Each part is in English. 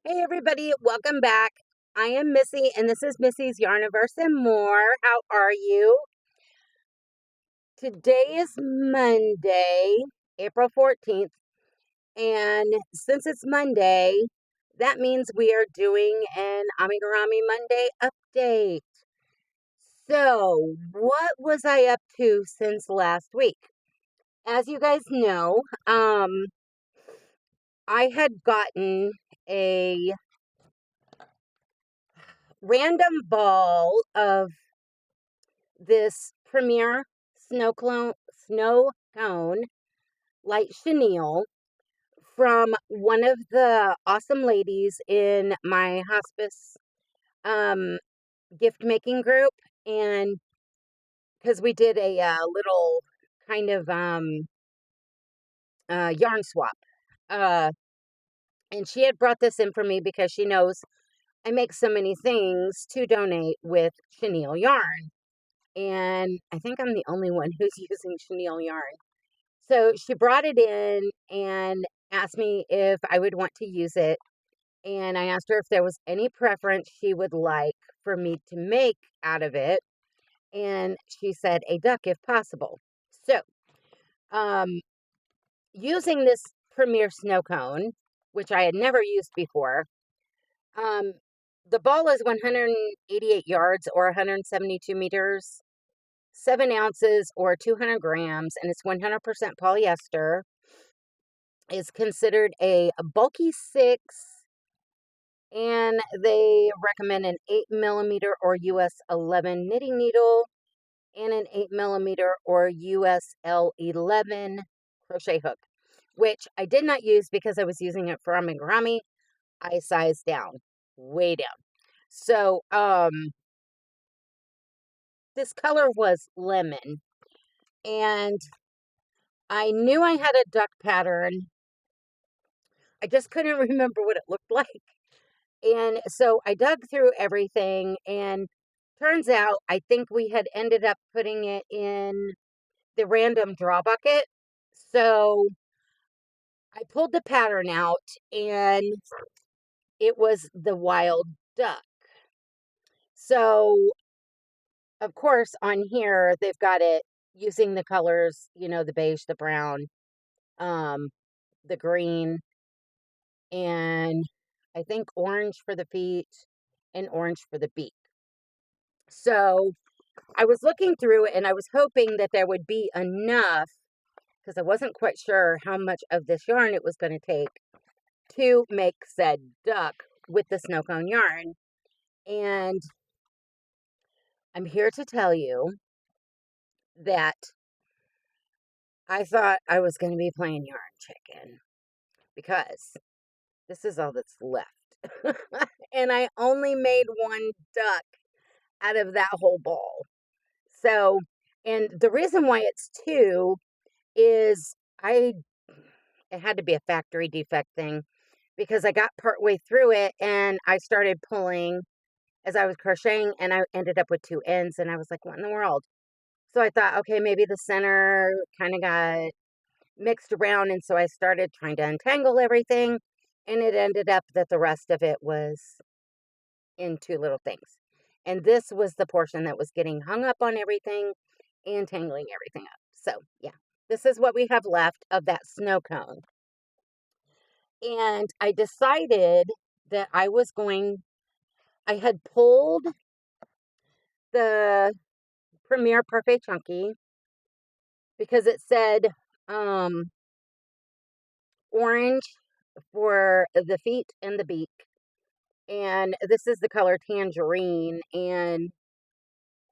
Hey everybody, welcome back. I am Missy and this is Missy's Yarniverse and More. How are you? Today is Monday, April 14th, and since it's Monday, that means we are doing an Amigurumi Monday update. So, what was I up to since last week? As you guys know, I had gotten a random ball of this Premier snow cone light chenille from one of the awesome ladies in my hospice um, gift making group, and because we did a little kind of yarn swap, uh, and she had brought this in for me because she knows I make so many things to donate with chenille yarn. And I think I'm the only one who's using chenille yarn. So she brought it in and asked me if I would want to use it. And I asked her if there was any preference she would like for me to make out of it. And she said a duck if possible. So, um, using this Premier snow cone, which I had never used before, um, the ball is 188 yards or 172 meters. 7 ounces or 200 grams, and it's 100% polyester. Is considered a bulky 6, and they recommend an 8 millimeter or US 11 knitting needle and an 8 millimeter or US L11 crochet hook, which I did not use because I was using it for amigurumi. I sized down, way down. So, this color was lemon, and I knew I had a duck pattern. I just couldn't remember what it looked like. And so I dug through everything, and turns out I think we had ended up putting it in the random draw bucket. So I pulled the pattern out, and it was the wild duck. So, of course, on here, they've got it using the colors, the beige, the brown, um, the green, and I think orange for the feet and orange for the beak. So I was looking through it and I was hoping that there would be enough, because I wasn't quite sure how much of this yarn it was going to take to make said duck with the snow cone yarn. And I'm here to tell you that I thought I was going to be playing yarn chicken because this is all that's left. And I only made one duck out of that whole ball. So, and the reason why it's two is it had to be a factory defect thing, because I got partway through it and I started pulling as I was crocheting and I ended up with two ends and I was like, what in the world? So I thought, okay, maybe the center kind of got mixed around, and so I started trying to untangle everything, and it ended up that the rest of it was in two little things. And this was the portion that was getting hung up on everything and tangling everything up. So, yeah, this is what we have left of that snow cone. And I decided that I had pulled the Premier Parfait Chunky because it said orange for the feet and the beak. And this is the color tangerine. And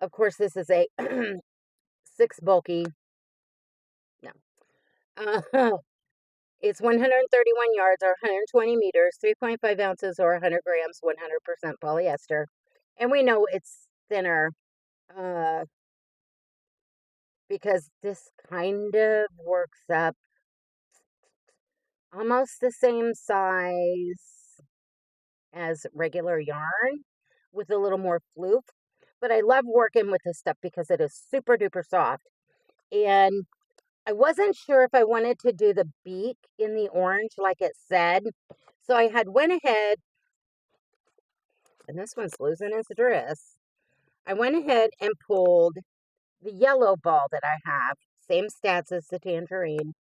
of course, this is a 6 bulky. No. It's 131 yards or 120 meters, 3.5 ounces or 100 grams, 100% polyester. And we know it's thinner because this kind of works up almost the same size as regular yarn with a little more floof. But I love working with this stuff because it is super duper soft. And I wasn't sure if I wanted to do the beak in the orange like it said. So I had went ahead and this one's losing its dress. I went ahead and pulled the yellow ball that I have, same stats as the tangerine,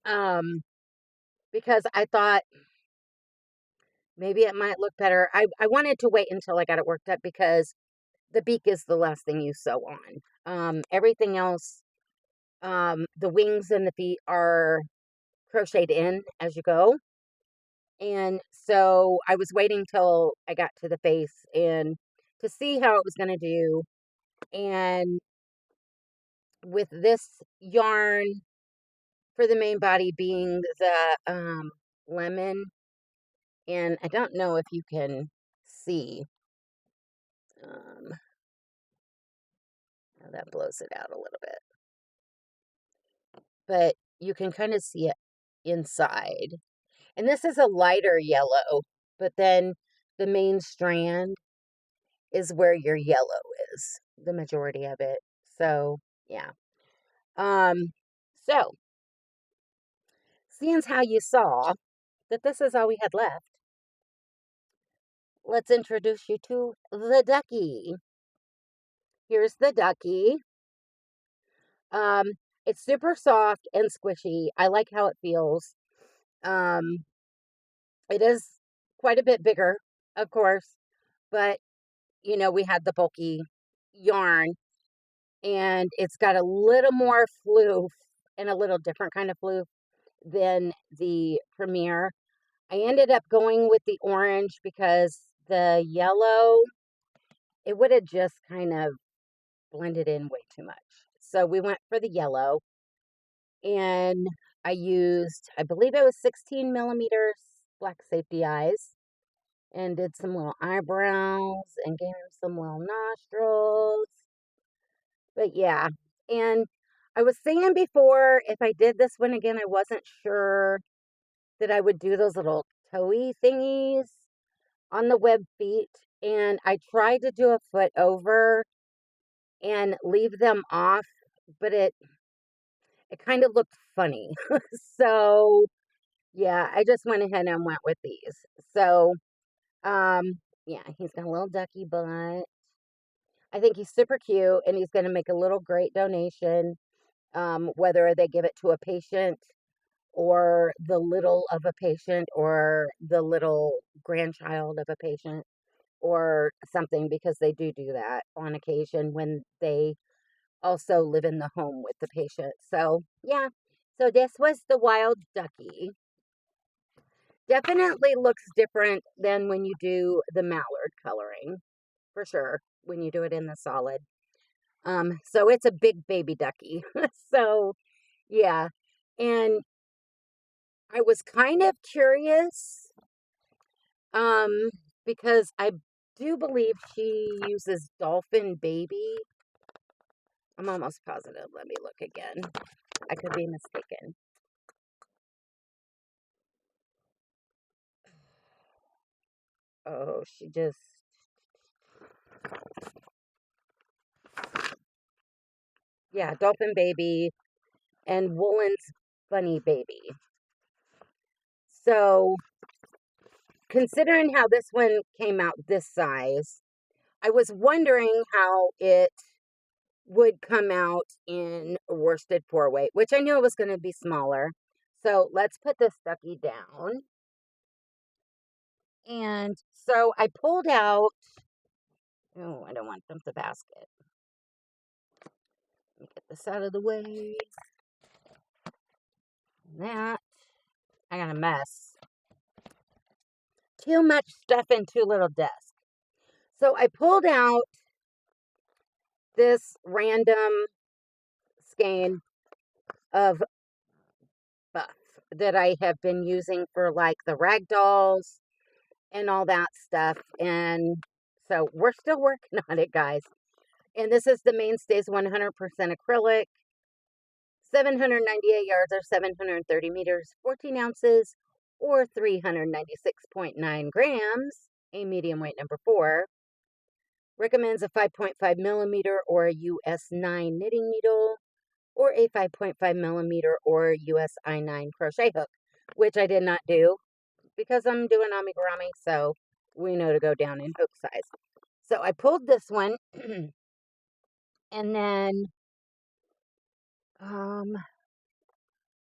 because I thought maybe it might look better. I wanted to wait until I got it worked up because the beak is the last thing you sew on. Everything else, the wings and the feet are crocheted in as you go. And so I was waiting till I got to the face and to see how it was going to do. And with this yarn for the main body being the lemon, and I don't know if you can see, um, oh, that blows it out a little bit, but you can kind of see it inside. And this is a lighter yellow, but then the main strand is where your yellow is, the majority of it. So, yeah. So, seeing as how you saw that this is all we had left, let's introduce you to the ducky. Here's the ducky. Um, it's super soft and squishy. I like how it feels. Um, it is quite a bit bigger, of course, but you know, we had the bulky yarn and it's got a little more floof and a little different kind of floof than the Premier. I ended up going with the orange because the yellow, it would have just kind of blended in way too much. So we went for the yellow and I used, I believe it was 16 millimeters black safety eyes and did some little eyebrows and gave him some little nostrils. But yeah, and I was saying before, if I did this one again, I wasn't sure that I would do those little toey thingies on the web feet. And I tried to do a foot over and leave them off, but it kind of looked funny. So yeah, I just went ahead and went with these. So yeah, he's got a little ducky butt. I think he's super cute and he's going to make a little great donation, whether they give it to a patient or the little of a patient or the little grandchild of a patient or something, because they do that on occasion when they also live in the home with the patient. So, yeah. So this was the wild ducky. Definitely looks different than when you do the mallard coloring, for sure, when you do it in the solid. So it's a big baby ducky. So, yeah. And I was kind of curious, um, because I do believe she uses dolphin baby. I'm almost positive. Let me look again. I could be mistaken. Oh, she just, yeah, dolphin baby and Woolen's bunny baby. So, considering how this one came out this size, I was wondering how it would come out in worsted 4-weight, which I knew it was going to be smaller. So let's put this ducky down. And so I pulled out, oh, I don't want them to basket. Let me get this out of the way. That, I got a mess. Too much stuff in too little desk. So I pulled out this random skein of buff that I have been using for like the rag dolls and all that stuff. And so we're still working on it, guys. And this is the Mainstays 100% acrylic, 798 yards or 730 meters, 14 ounces or 396.9 grams, a medium weight number 4. Recommends a 5.5 millimeter or a US 9 knitting needle or a 5.5 millimeter or US I9 crochet hook, which I did not do because I'm doing amigurumi. So we know to go down in hook size. So I pulled this one, and then,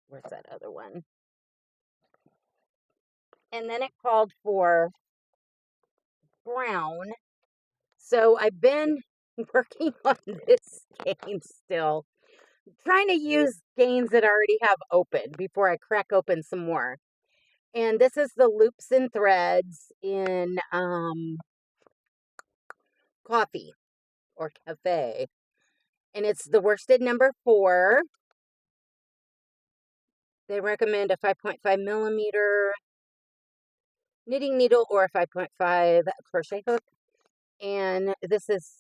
where's that other one? And then it called for brown. So I've been working on this skein still, trying to use skeins that I already have open before I crack open some more. And this is the loops and threads in coffee or cafe. And it's the worsted number 4. They recommend a 5.5 millimeter knitting needle or a 5.5 crochet hook. And this is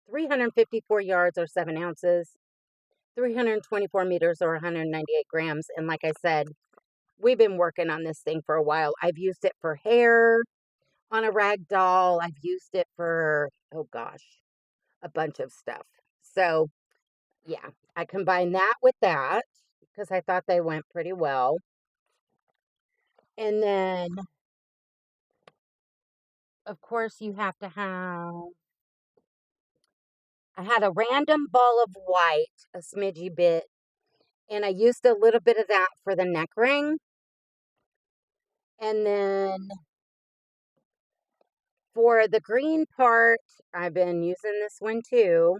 354 yards or 7 ounces, 324 meters or 198 grams. And like I said, we've been working on this thing for a while. I've used it for hair on a rag doll. I've used it for, oh gosh, a bunch of stuff. So yeah, I combined that with that because I thought they went pretty well. And then, of course, you have to have, I had a random ball of white, a smidgy bit, and I used a little bit of that for the neck ring. And then for the green part, I've been using this one too,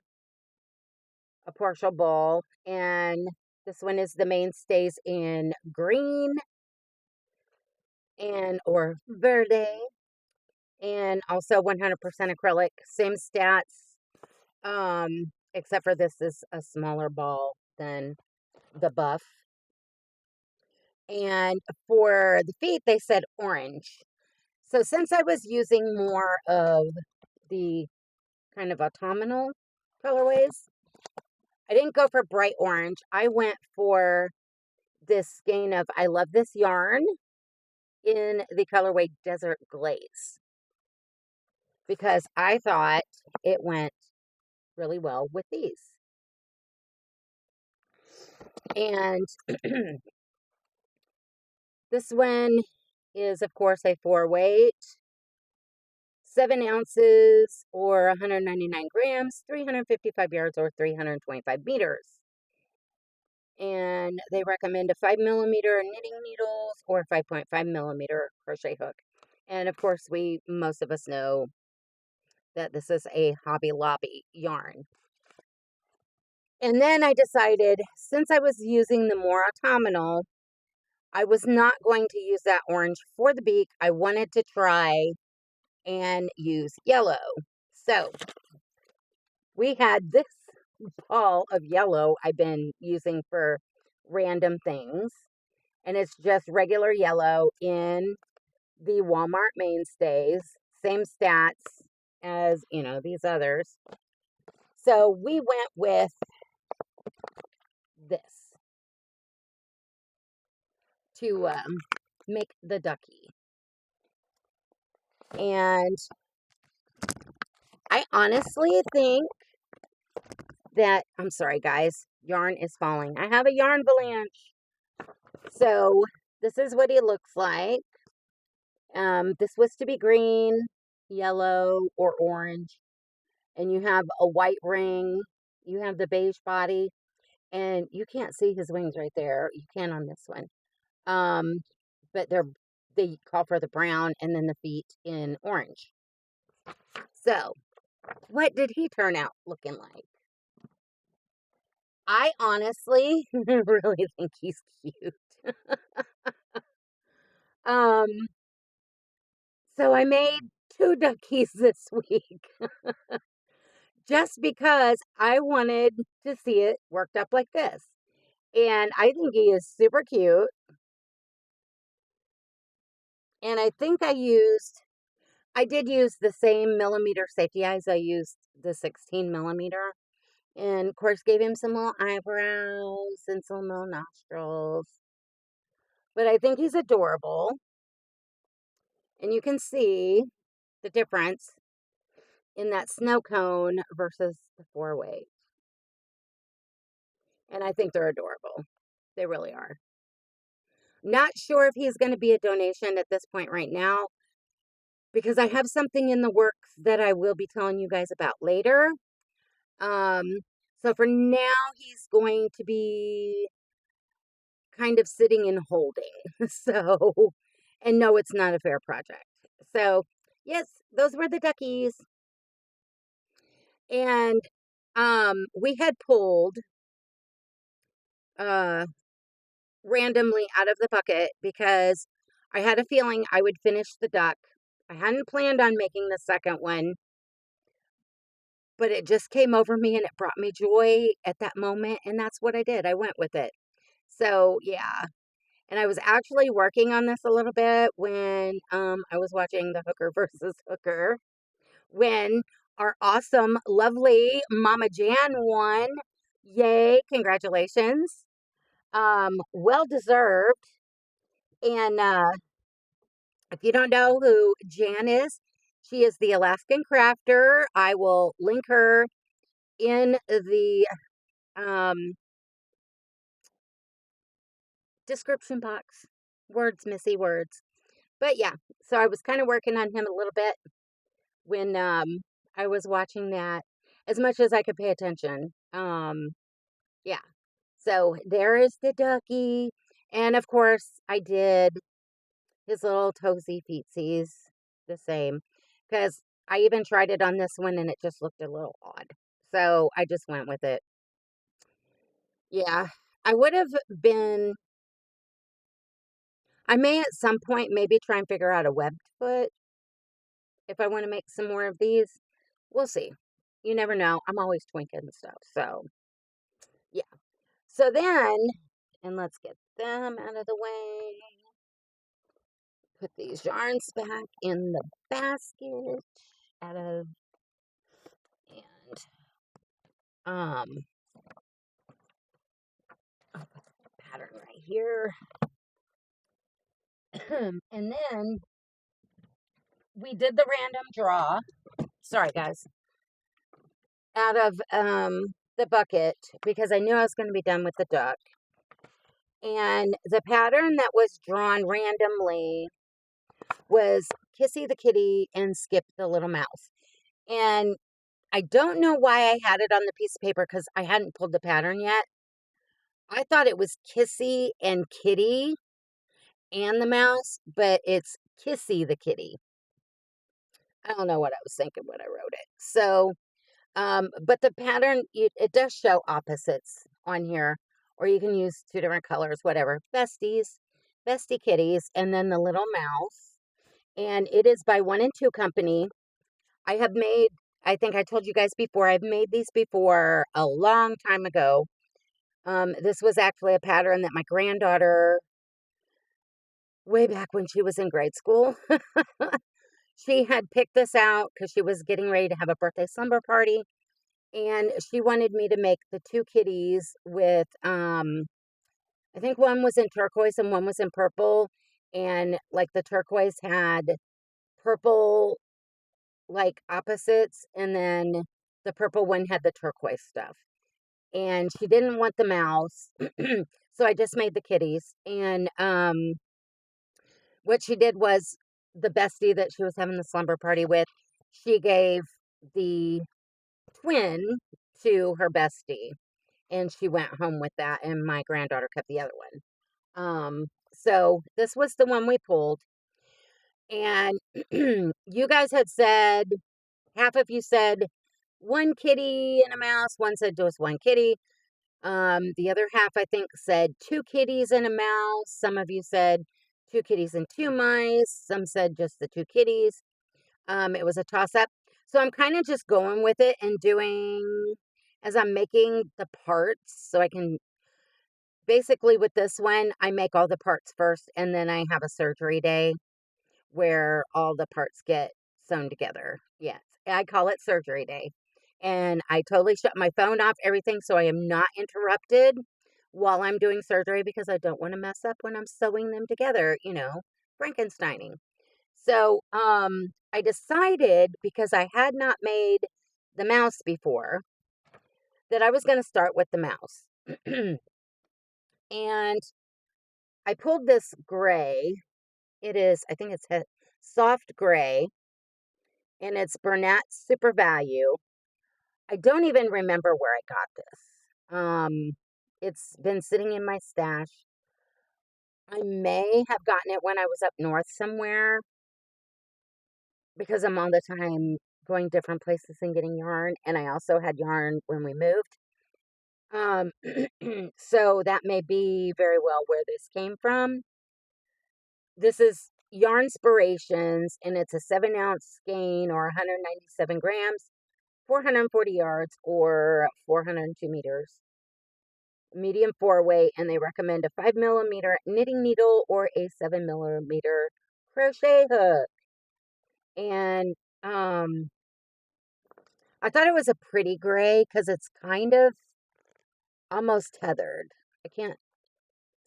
a partial ball, and this one is the mainstays in green and or verde, and also 100% acrylic, same stats, except for this is a smaller ball than the buff. And for the feet, they said orange. So since I was using more of the kind of autumnal colorways, I didn't go for bright orange. I went for this skein of I Love This Yarn in the colorway Desert Glaze because I thought it went really well with these. And this one is, of course, a 4-weight, 7 ounces or 199 grams, 355 yards or 325 meters. And they recommend a 5 millimeter knitting needles or 5.5 millimeter crochet hook. And of course, most of us know that this is a Hobby Lobby yarn. And then I decided, since I was using the more autumnal, I was not going to use that orange for the beak. I wanted to try and use yellow. So we had this ball of yellow I've been using for random things. And it's just regular yellow in the Walmart mainstays. Same stats as, these others. So we went with this to make the ducky. And I honestly think that, I'm sorry guys, yarn is falling. I have a yarn avalanche. So this is what he looks like. This was to be green, yellow, or orange. And you have a white ring. You have the beige body. And you can't see his wings right there. You can on this one. But they call for the brown and then the feet in orange. So, what did he turn out looking like? I honestly really think he's cute. Um, so I made 2 duckies this week just because I wanted to see it worked up like this. And I think he is super cute. And I think I did use the same millimeter safety eyes. I used the 16 millimeter. And of course gave him some little eyebrows and some little nostrils. But I think he's adorable. And you can see the difference in that snow cone versus the 4-weight. And I think they're adorable. They really are. Not sure if he's going to be a donation at this point right now. because I have something in the works that I will be telling you guys about later. Um, so for now, he's going to be kind of sitting and holding. So, and no, it's not a fair project. So, yes, those were the duckies. And we had pulled uh randomly out of the bucket because I had a feeling I would finish the duck. I hadn't planned on making the second one, but it just came over me and it brought me joy at that moment, and that's what I did. I went with it. So, yeah. And I was actually working on this a little bit when I was watching the Hooker versus Hooker when our awesome, lovely Mama Jan won. Yay, congratulations. Well deserved. And if you don't know who Jan is, she is the Alaskan crafter. I will link her in the um, description box. Words, Missy, words. But yeah, so I was kind of working on him a little bit when I was watching that as much as I could pay attention. Yeah. So there is the ducky. And of course, I did his little toesy feetsies the same because I even tried it on this one and it just looked a little odd. So I just went with it. Yeah. I would have been, I may at some point maybe try and figure out a webbed foot if I want to make some more of these. We'll see. You never know. I'm always twinking stuff. So, yeah. So then, and let's get them out of the way. Put these yarns back in the basket out of, and um, I'll put the pattern right here. And then we did the random draw. Sorry, guys. Out of the bucket because I knew I was going to be done with the duck. And the pattern that was drawn randomly was Kissie the kitty and Skip the little mouse. And I don't know why I had it on the piece of paper because I hadn't pulled the pattern yet. I thought it was Kissie and Kitty and the mouse, but it's Kissie the kitty. I don't know what I was thinking when I wrote it. So, but the pattern, it does show opposites on here, or you can use two different colors, whatever. Besties, bestie kitties, and then the little mouse. And it is by One&Two company. I have made, I think I told you guys before, I've made these before a long time ago. This was actually a pattern that my granddaughter, way back when she was in grade school, she had picked this out because she was getting ready to have a birthday slumber party. And she wanted me to make the two kitties with, I think one was in turquoise and one was in purple. And like the turquoise had purple like opposites, and then the purple one had the turquoise stuff. And she didn't want the mouse. So I just made the kitties. And what she did was the bestie that she was having the slumber party with, she gave the twin to her bestie. And she went home with that, and my granddaughter kept the other one. So this was the one we pulled. And you guys had said, half of you said one kitty and a mouse, one said just one kitty. The other half, I think, said two kitties and a mouse. Some of you said two kitties and two mice. Some said just the two kitties. It was a toss up. So I'm kind of just going with it and doing as I'm making the parts. So I can basically with this one, I make all the parts first and then I have a surgery day where all the parts get sewn together. Yes, I call it surgery day. And I totally shut my phone off, everything, so I am not interrupted while I'm doing surgery because I don't want to mess up when I'm sewing them together, Frankensteining. So, I decided because I had not made the mouse before that I was going to start with the mouse. And I pulled this gray. It is, I think it's soft gray. and it's Burnett Super Value. I don't even remember where I got this. It's been sitting in my stash. I may have gotten it when I was up north somewhere because I'm all the time going different places and getting yarn, and I also had yarn when we moved. So that may be very well where this came from. This is Yarnspirations, and it's a 7-ounce skein or 197 grams, 440 yards or 402 meters. Medium 4-way, and they recommend a 5mm knitting needle or a 7mm crochet hook. And I thought it was a pretty gray because it's kind of almost tethered. I can't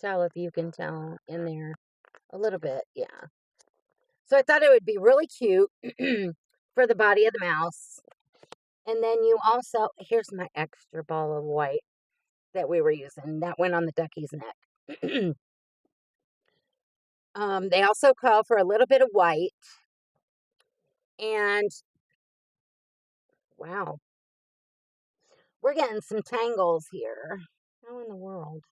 tell if you can tell in there a little bit. Yeah. So I thought it would be really cute for the body of the mouse. And then you also, here's my extra ball of white that we were using. That went on the ducky's neck. They also call for a little bit of white. And wow, we're getting some tangles here. How in the world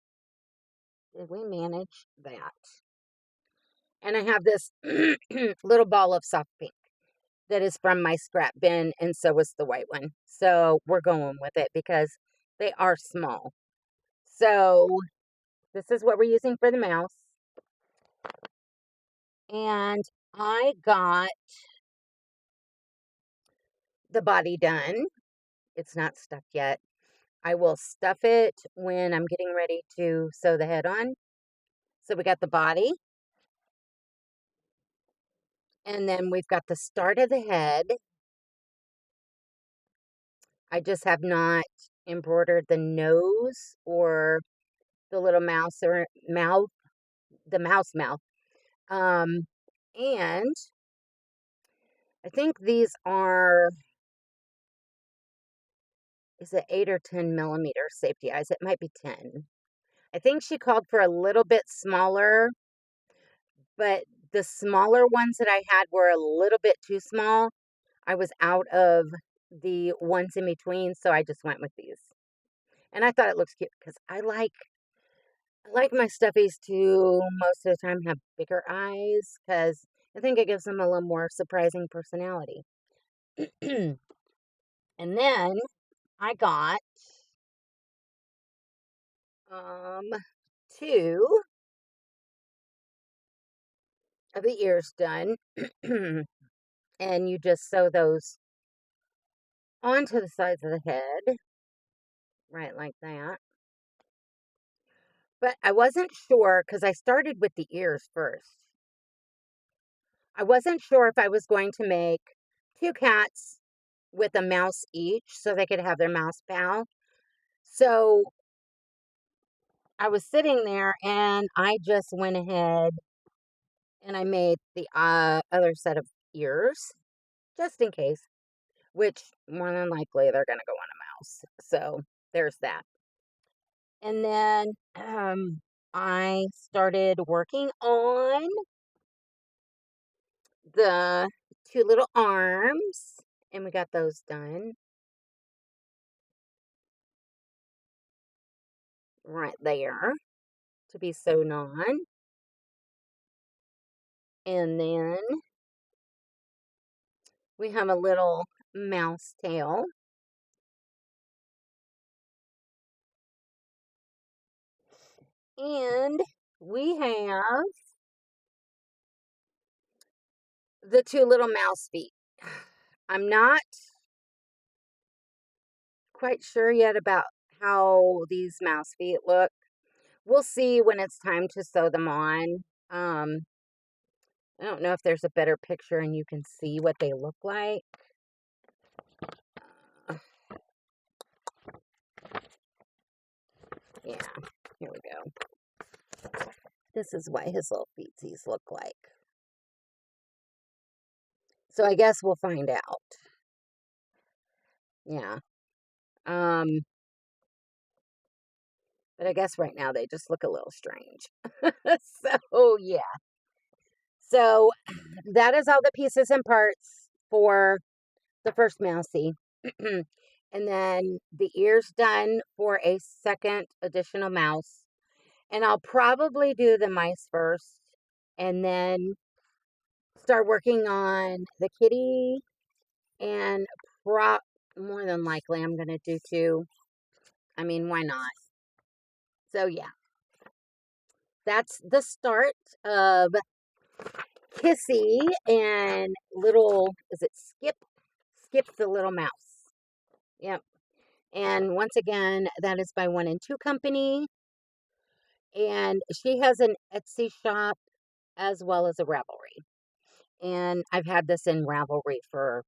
did we manage that? And I have this little ball of soft pink that is from my scrap bin, and so is the white one. So we're going with it because they are small. So this is what we're using for the mouse. And I got the body done. It's not stuffed yet. I will stuff it when I'm getting ready to sew the head on. So we got the body. And then we've got the start of the head. I just have not embroidered the nose or the little mouse or mouth, the mouse mouth. And I think these are, is it 8 or 10mm safety eyes? It might be 10. I think she called for a little bit smaller, but the smaller ones that I had were a little bit too small. I was out of the ones in between, so I just went with these. And I thought it looks cute because I like my stuffies to most of the time have bigger eyes because I think it gives them a little more surprising personality. And then I got 2 of the ears done. And you just sew those onto the sides of the head, right like that. But I wasn't sure because I started with the ears first. I wasn't sure if I was going to make 2 cats with a mouse each so they could have their mouse pal. So I was sitting there and I just went ahead and I made the other set of ears just in case, which more than likely they're going to go on a mouse. So there's that. And then I started working on the 2 little arms, and we got those done right there to be sewn on. And then we have a little mouse tail. And we have the 2 little mouse feet. I'm not quite sure yet about how these mouse feet look. We'll see when it's time to sew them on. I don't know if there's a better picture and you can see what they look like. Uh, yeah, here we go. This is what his little feetsies look like. So I guess we'll find out. Yeah. But I guess right now they just look a little strange. So, yeah. So that is all the pieces and parts for the first mousy. And then the ears done for a second additional mouse. And I'll probably do the mice first and then start working on the kitty, and more than likely I'm going to do two. I mean, why not? So yeah, that's the start of Kissie and little, is it Skip? Skip the little mouse. Yep. And once again, that is by One&Two Company. And she has an Etsy shop as well as a Ravelry. And I've had this in Ravelry for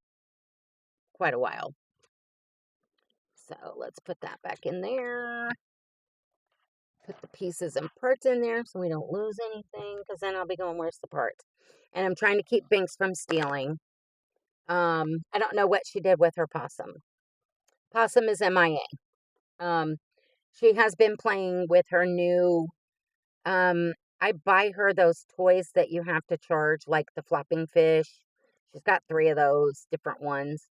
quite a while. So let's put that back in there. Put the pieces and parts in there so we don't lose anything, because then I'll be going, where's the part? And I'm trying to keep Binks from stealing. I don't know what she did with her possum. Possum is MIA. She has been playing with her new, I buy her those toys that you have to charge, like the flopping fish. She's got 3 of those different ones.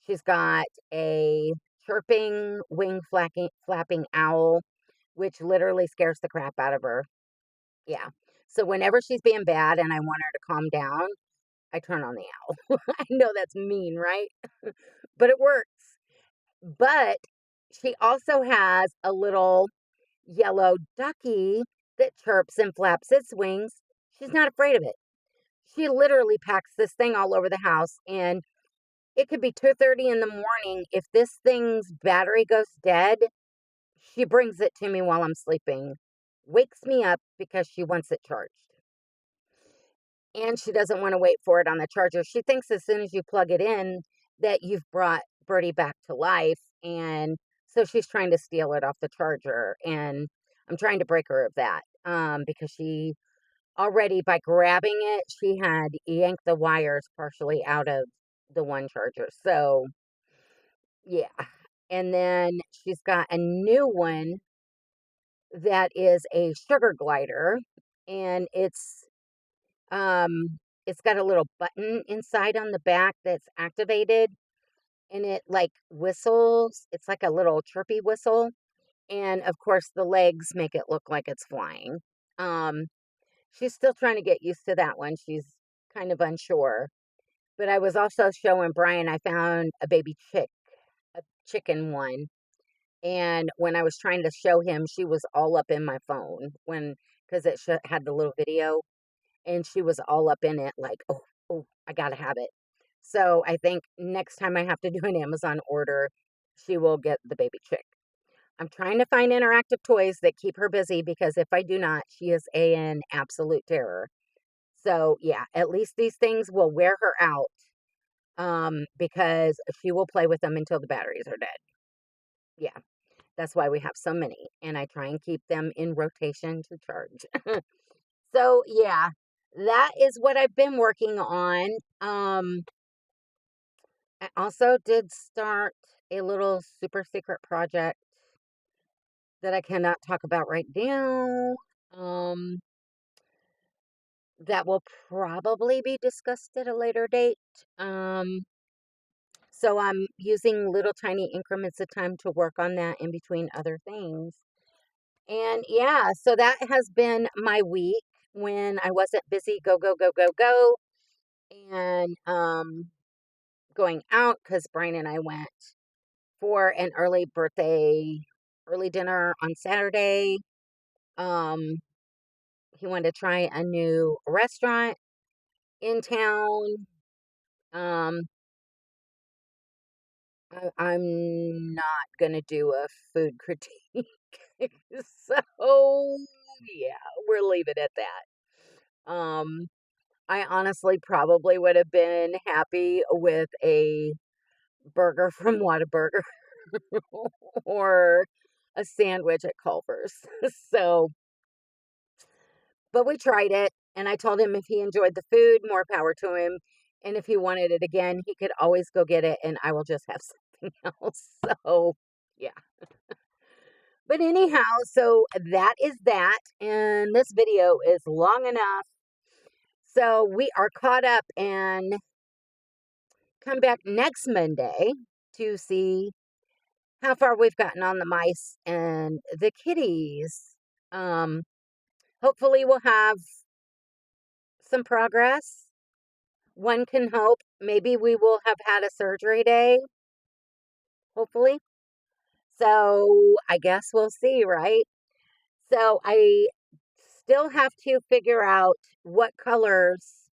She's got a chirping wing flapping owl, which literally scares the crap out of her. Yeah. So whenever she's being bad and I want her to calm down, I turn on the owl. I know that's mean, right? But it works. But she also has a little yellow ducky that chirps and flaps its wings. She's not afraid of it. She literally packs this thing all over the house, and it could be 2:30 in the morning. If this thing's battery goes dead, she brings it to me while I'm sleeping, wakes me up because she wants it charged. And she doesn't want to wait for it on the charger. She thinks as soon as you plug it in that you've brought Birdie back to life, and so she's trying to steal it off the charger, and I'm trying to break her of that, because she already, by grabbing it, she had yanked the wires partially out of the one charger. So, yeah. And then she's got a new one that is a sugar glider, and it's got a little button inside on the back that's activated, and it like whistles. It's like a little chirpy whistle. And of course the legs make it look like it's flying. Um she's still trying to get used to that one. She's kind of unsure. But I was also showing Brian, I found a baby a chicken one. And when I was trying to show him, she was all up in my phone because it had the little video, and she was all up in it like, oh, I gotta have it. So I think next time I have to do an Amazon order, she will get the baby chick. I'm trying to find interactive toys that keep her busy, because if I do not, she is an absolute terror. So yeah, at least these things will wear her out, because she will play with them until the batteries are dead. Yeah, that's why we have so many, and I try and keep them in rotation to charge. So yeah, that is what I've been working on. I also did start a little super secret project that I cannot talk about right now. Um, that will probably be discussed at a later date. So I'm using little tiny increments of time to work on that in between other things. And yeah, so that has been my week when I wasn't busy, go, go, go, go, go. And going out, because Brian and I went for an early dinner on Saturday. Um, he wanted to try a new restaurant in town. Um, I'm not gonna do a food critique, so yeah, we'll leave it at that. I honestly probably would have been happy with a burger from Whataburger or a sandwich at Culver's. So, but we tried it, and I told him if he enjoyed the food, more power to him. And if he wanted it again, he could always go get it, and I will just have something else. So, yeah. But anyhow, so that is that. And this video is long enough. So we are caught up, and come back next Monday to see how far we've gotten on the mice and the kitties. Um, Hopefully we'll have some progress. One can hope. Maybe we will have had a surgery day, hopefully. So I guess we'll see, right? So I still have to figure out what colors,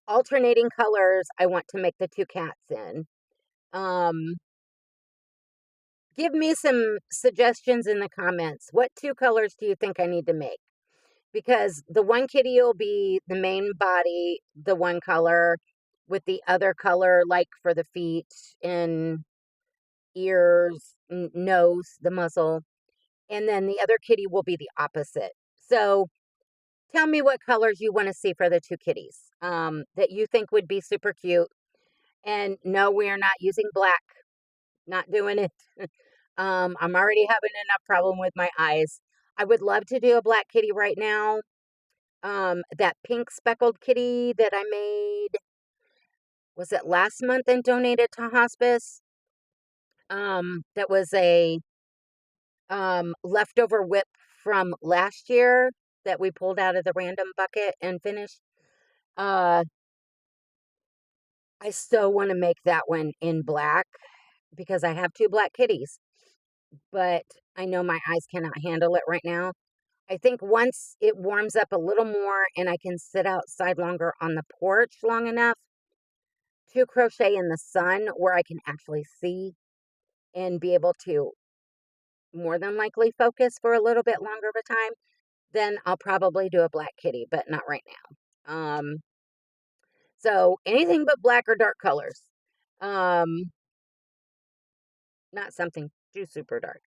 alternating colors, I want to make the two cats in. Um, Give me some suggestions in the comments. What two colors do you think I need to make? Because the one kitty will be the main body, the one color, with the other color, like for the feet and ears, nose, the muzzle. And then the other kitty will be the opposite. So tell me what colors you want to see for the two kitties that you think would be super cute. And no, we are not using black. Not doing it. I'm already having enough problem with my eyes. I would love to do a black kitty right now. That pink speckled kitty that I made, was it last month and donated to hospice? That was a leftover whip from last year that we pulled out of the random bucket and finished. I still want to make that one in black because I have two black kitties, but I know my eyes cannot handle it right now. I think once it warms up a little more and I can sit outside longer on the porch long enough to crochet in the sun where I can actually see and be able to more than likely focus for a little bit longer of a time, then I'll probably do a black kitty, but not right now. So anything but black or dark colors. Um, Not something too super dark.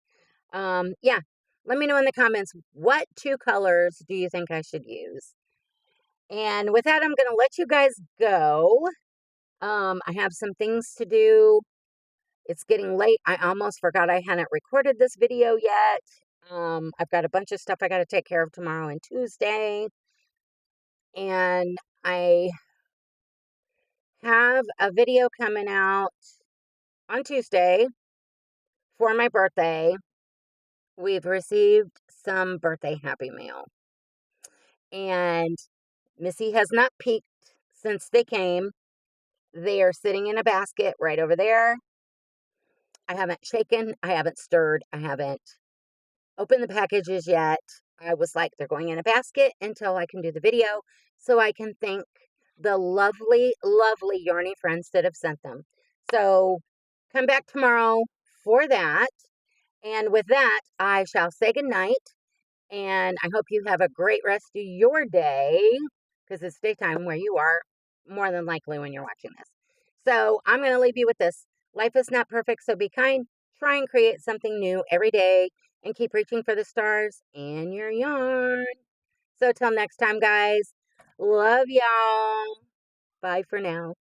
Yeah, let me know in the comments, what two colors do you think I should use? And with that, I'm going to let you guys go. I have some things to do. It's getting late. I almost forgot I hadn't recorded this video yet. I've got a bunch of stuff I got to take care of tomorrow and Tuesday. And I have a video coming out on Tuesday for my birthday. We've received some birthday happy mail. And Missy has not peeked since they came. They are sitting in a basket right over there. I haven't shaken, I haven't stirred, I haven't opened the packages yet. I was like, they're going in a basket until I can do the video so I can thank the lovely, lovely Yarny friends that have sent them. So come back tomorrow for that. And with that, I shall say goodnight. And I hope you have a great rest of your day because it's daytime where you are, more than likely when you're watching this. So I'm going to leave you with this. Life is not perfect, so be kind. Try and create something new every day and keep reaching for the stars in your yarn. So till next time, guys, love y'all. Bye for now.